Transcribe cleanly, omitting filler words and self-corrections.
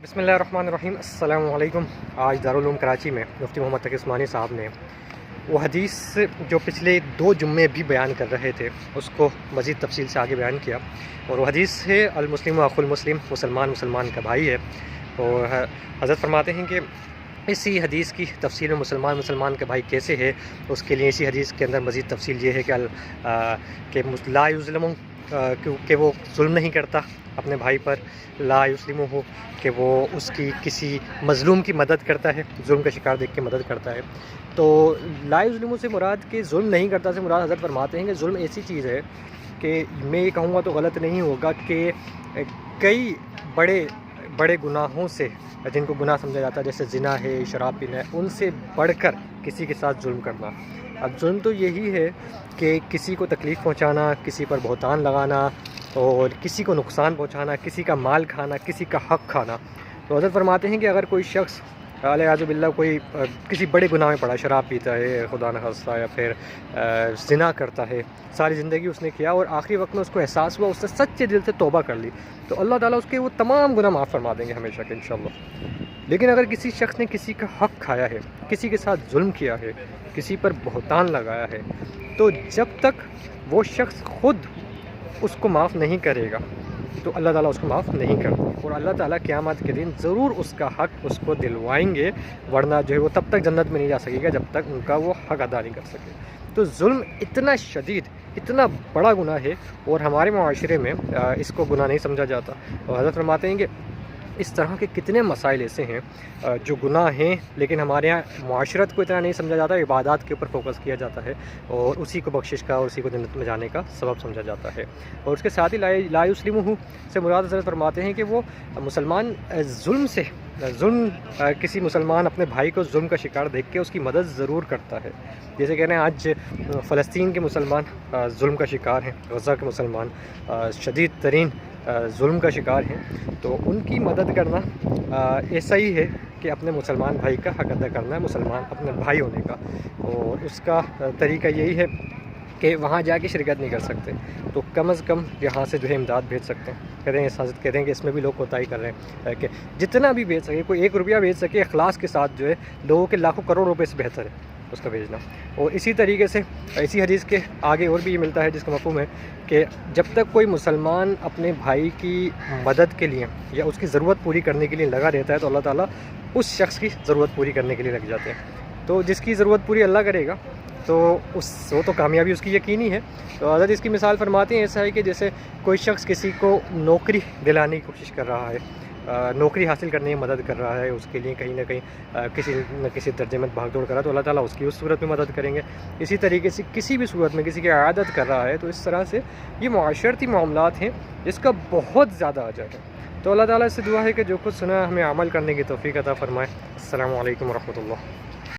بسم اللہ الرحمن الرحیم۔ السلام علیکم۔ آج دارالعلوم کراچی میں مفتی محمد تقی عثمانی صاحب نے وہ حدیث جو پچھلے 2 جمعے بھی بیان کر رہے تھے اس کو مزید تفصیل سے آگے بیان کیا، اور وہ حدیث ہے المسلم اخو المسلم، مسلمان کا بھائی ہے۔ اور حضرت فرماتے ہیں کہ اسی حدیث کی تفصیل میں مسلمان کا بھائی کیسے ہے، اس کے لیے اسی حدیث کے اندر مزید تفصیل یہ ہے کہ لا یظلم، کہ وہ ظلم نہیں کرتا اپنے بھائی پر، لا یسلم ہو کہ وہ اس کی کسی مظلوم کی مدد کرتا ہے، ظلم کا شکار دیکھ کے مدد کرتا ہے۔ تو لا یظلم سے مراد کہ ظلم نہیں کرتا سے مراد حضرت فرماتے ہیں کہ ظلم ایسی چیز ہے کہ میں یہ کہوں گا تو غلط نہیں ہوگا کہ کئی بڑے گناہوں سے، جن کو گناہ سمجھا جاتا ہے جیسے زنا ہے، شراب پینا ہے، ان سے بڑھ کر کسی کے ساتھ ظلم کرنا۔ اب ظلم تو یہی ہے کہ کسی کو تکلیف پہنچانا، کسی پر بہتان لگانا، اور کسی کو نقصان پہنچانا، کسی کا مال کھانا، کسی کا حق کھانا۔ تو حضرت فرماتے ہیں کہ اگر کوئی شخص علیہ باللہ کوئی کسی بڑے گناہ میں پڑا، شراب پیتا ہے خدا نخواستہ، یا پھر زنا کرتا ہے، ساری زندگی اس نے کیا اور آخری وقت میں اس کو احساس ہوا، اس نے سچے دل سے توبہ کر لی، تو اللہ تعالیٰ اس کے وہ تمام گناہ معاف فرما دیں گے ہمیشہ کے انشاءاللہ۔ لیکن اگر کسی شخص نے کسی کا حق کھایا ہے، کسی کے ساتھ ظلم کیا ہے، کسی پر بہتان لگایا ہے، تو جب تک وہ شخص خود اس کو معاف نہیں کرے گا تو اللہ تعالیٰ اس کو معاف نہیں کرتے، اور اللہ تعالیٰ قیامت کے دن ضرور اس کا حق اس کو دلوائیں گے، ورنہ جو ہے وہ تب تک جنت میں نہیں جا سکے گا جب تک ان کا وہ حق ادا نہیں کر سکے۔ تو ظلم اتنا شدید، اتنا بڑا گناہ ہے، اور ہمارے معاشرے میں اس کو گناہ نہیں سمجھا جاتا۔ اور حضرت فرماتے ہیں کہ اس طرح کے کتنے مسائل ایسے ہیں جو گناہ ہیں، لیکن ہمارے یہاں معاشرت کو اتنا نہیں سمجھا جاتا، عبادات کے اوپر فوکس کیا جاتا ہے، اور اسی کو بخشش کا اور اسی کو جنت میں جانے کا سبب سمجھا جاتا ہے۔ اور اس کے ساتھ ہی لا یسلم سے مراد حضرت فرماتے ہیں کہ وہ مسلمان ظلم کسی مسلمان اپنے بھائی کو ظلم کا شکار دیکھ کے اس کی مدد ضرور کرتا ہے۔ جیسے کہہ رہے ہیں آج فلسطین کے مسلمان ظلم کا شکار ہیں، غزہ کے مسلمان شدید ترین ظلم کا شکار ہیں، تو ان کی مدد کرنا ایسا ہی ہے کہ اپنے مسلمان بھائی کا حق ادا کرنا ہے، مسلمان اپنے بھائی ہونے کا۔ اور اس کا طریقہ یہی ہے کہ وہاں جا کے شرکت نہیں کر سکتے تو کم از کم یہاں سے جو ہے امداد بھیج سکتے ہیں۔ کہتے ہیں کہ اس میں بھی لوگ کوتاہی کر رہے ہیں کہ جتنا بھی بھیج سکے، کوئی 1 روپیہ بھیج سکے اخلاص کے ساتھ، جو ہے لوگوں کے لاکھوں کروڑ روپے سے بہتر ہے اس کا بھیجنا۔ اور اسی طریقے سے اسی حدیث کے آگے اور بھی یہ ملتا ہے جس کا مفہوم ہے کہ جب تک کوئی مسلمان اپنے بھائی کی مدد کے لیے یا اس کی ضرورت پوری کرنے کے لیے لگا رہتا ہے تو اللہ تعالیٰ اس شخص کی ضرورت پوری کرنے کے لیے لگ جاتے ہیں۔ تو جس کی ضرورت پوری اللہ کرے گا تو وہ تو کامیابی اس کی یقینی ہے۔ تو حضرت اس کی مثال فرماتے ہیں ایسا ہے کہ جیسے کوئی شخص کسی کو نوکری دلانے کی کوشش کر رہا ہے، نوکری حاصل کرنے کی مدد کر رہا ہے، اس کے لیے کہیں نہ کہیں کسی نہ کسی درجے میں بھاگ دوڑ کر رہا ہے، تو اللہ تعالیٰ اس کی اس صورت میں مدد کریں گے۔ اسی طریقے سے کسی بھی صورت میں کسی کی عیادت کر رہا ہے، تو اس طرح سے یہ معاشرتی معاملات ہیں جس کا بہت زیادہ اجر ہے۔ تو اللہ تعالیٰ سے دعا ہے کہ جو کچھ سنا ہے ہمیں عمل کرنے کی توفیق عطا فرمائے۔ السلام علیکم ورحمۃ اللہ۔